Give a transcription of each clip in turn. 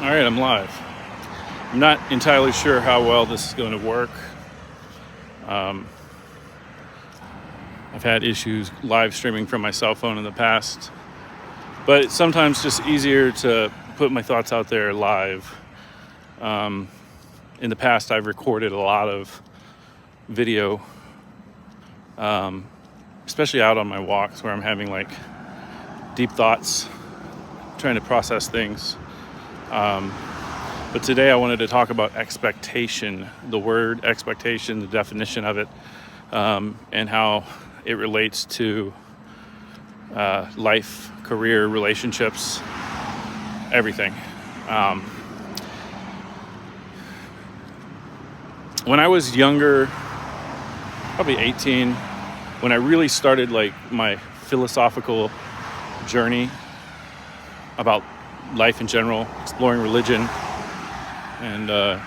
All right, I'm live. I'm not entirely sure how well this is going to work. I've had issues live streaming from my cell phone in the past, but it's sometimes just easier to put my thoughts out there live. In the past, I've recorded a lot of video, especially out on my walks where I'm having like deep thoughts, trying to process things. But today I wanted to talk about expectation, the word expectation, the definition of it, and how it relates to life, career, relationships, everything. When I was younger, probably 18, when I really started like my philosophical journey about life in general, exploring religion and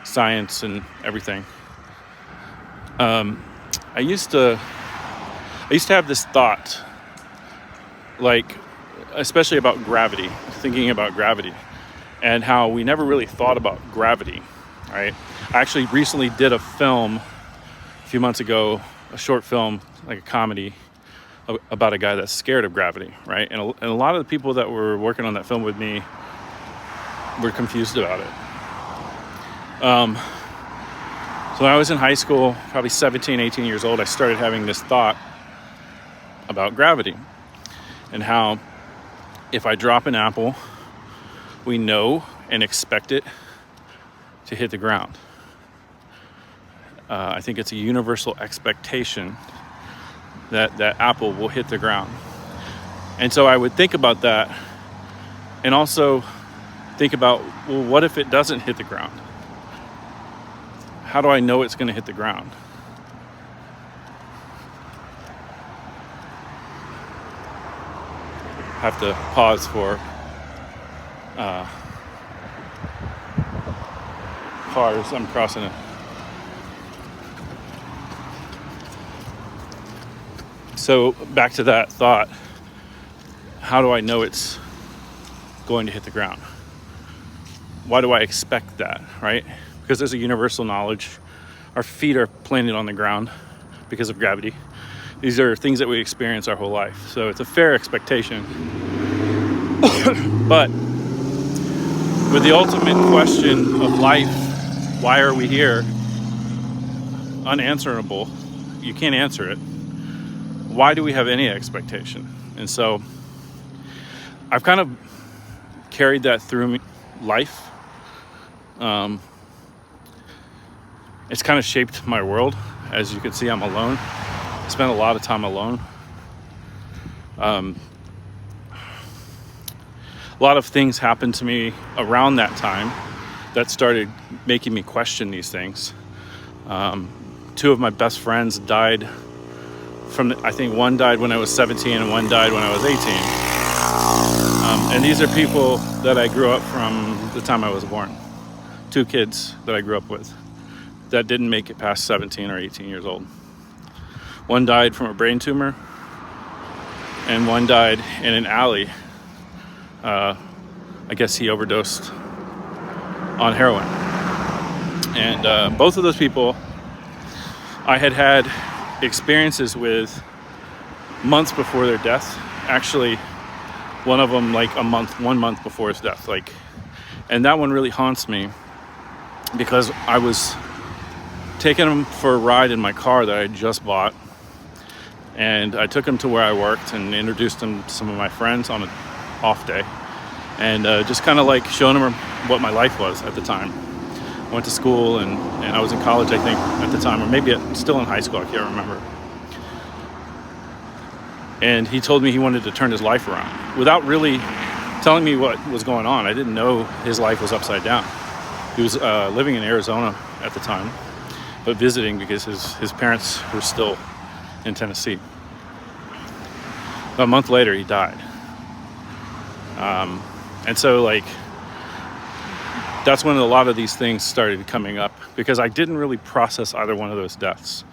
science and everything. I used to have this thought, like, especially about gravity, thinking about gravity and how we never really thought about gravity, right? I actually recently did a film a few months ago, a short film, like a comedy, about a guy that's scared of gravity, right? And a lot of the people that were working on that film with me were confused about it. So when I was in high school, probably 17, 18 years old, I started having this thought about gravity and how if I drop an apple, we know and expect it to hit the ground. I think it's a universal expectation that apple will hit the ground. And so I would think about that and also think about, well, what if it doesn't hit the ground? How do I know it's going to hit the ground? Have to pause for cars. I'm crossing it. So back to that thought, how do I know it's going to hit the ground? Why do I expect that, right? Because there's a universal knowledge. Our feet are planted on the ground because of gravity. These are things that we experience our whole life. So it's a fair expectation. But with the ultimate question of life, why are we here? Unanswerable. You can't answer it. Why do we have any expectation? And so I've kind of carried that through life. It's kind of shaped my world. As you can see, I'm alone. I spend a lot of time alone. A lot of things happened to me around that time that started making me question these things. Two of my best friends died I think one died when I was 17 and one died when I was 18. And these are people that I grew up from the time I was born. Two kids that I grew up with that didn't make it past 17 or 18 years old. One died from a brain tumor, and one died in an alley. I guess he overdosed on heroin. And both of those people I had experiences with months before their death. Actually, one of them like 1 month before his death. And that one really haunts me because I was taking him for a ride in my car that I had just bought, and I took him to where I worked and introduced him to some of my friends on an off day, and just kind of like showing him what my life was at the time. I went to school and I was in college, I think, at the time, or maybe still in high school, I can't remember. And he told me he wanted to turn his life around without really telling me what was going on. I didn't know his life was upside down. He was living in Arizona at the time, but visiting because his parents were still in Tennessee. About a month later, he died. And so, like, that's when a lot of these things started coming up because I didn't really process either one of those deaths.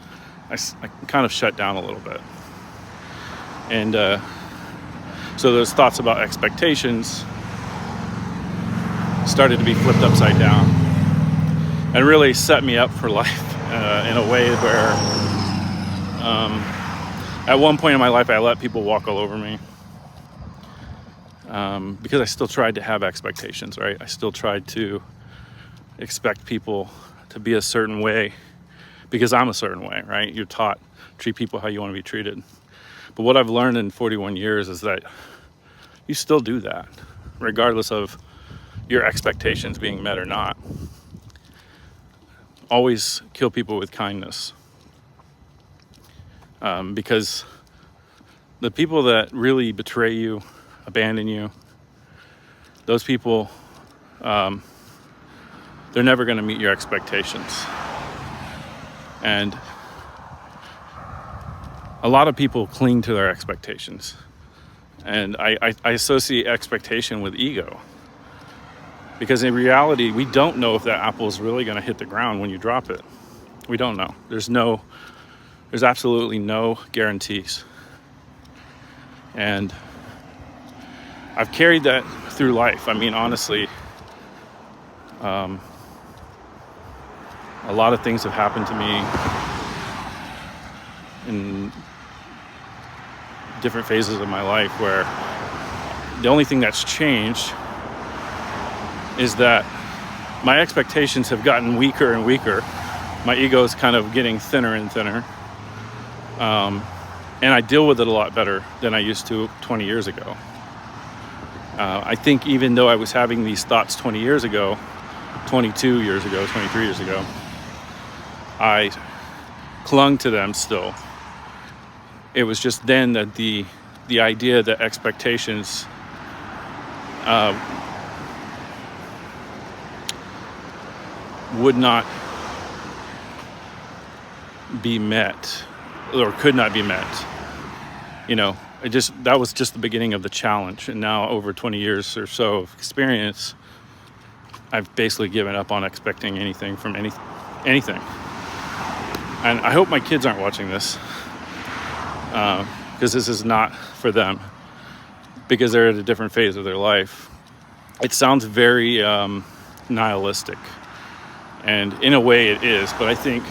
I kind of shut down a little bit. And so those thoughts about expectations started to be flipped upside down, and really set me up for life in a way where at one point in my life I let people walk all over me, because I still tried to have expectations, right? I still tried to expect people to be a certain way because I'm a certain way, right? You're taught treat people how you want to be treated. But what I've learned in 41 years is that you still do that, regardless of your expectations being met or not. Always kill people with kindness. Because the people that really betray you, abandon you, those people, they're never going to meet your expectations. And a lot of people cling to their expectations. And I associate expectation with ego. Because in reality, we don't know if that apple is really going to hit the ground when you drop it. We don't know. There's absolutely no guarantees. And I've carried that through life. I mean, honestly, a lot of things have happened to me in different phases of my life where the only thing that's changed is that my expectations have gotten weaker and weaker. My ego is kind of getting thinner and thinner. And I deal with it a lot better than I used to 20 years ago. I think even though I was having these thoughts 20 years ago, 22 years ago, 23 years ago, I clung to them still. It was just then that the idea that expectations would not be met or could not be met. That was just the beginning of the challenge. And now over 20 years or so of experience, I've basically given up on expecting anything from anything. And I hope my kids aren't watching this, because this is not for them, because they're at a different phase of their life. It sounds very nihilistic, and in a way it is, but I think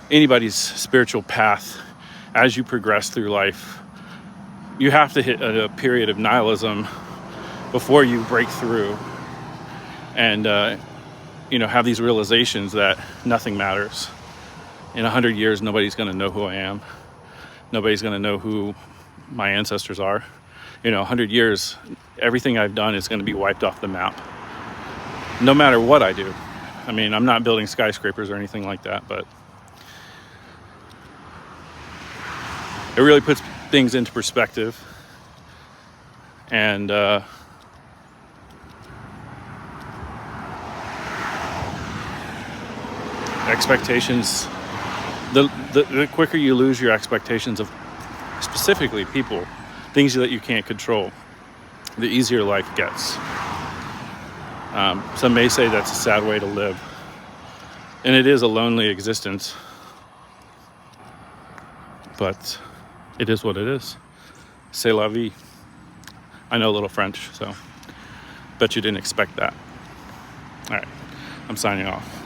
anybody's spiritual path, as you progress through life, you have to hit a period of nihilism before you break through and have these realizations that nothing matters. In 100 years, nobody's going to know who I am. Nobody's going to know who my ancestors are. 100 years, everything I've done is going to be wiped off the map, no matter what I do. I mean, I'm not building skyscrapers or anything like that, but it really puts things into perspective. And expectations, the quicker you lose your expectations of specifically people, things that you can't control, the easier life gets. Some may say that's a sad way to live, and it is a lonely existence, but it is what it is. C'est la vie. I know a little French, so bet you didn't expect that. All right, I'm signing off.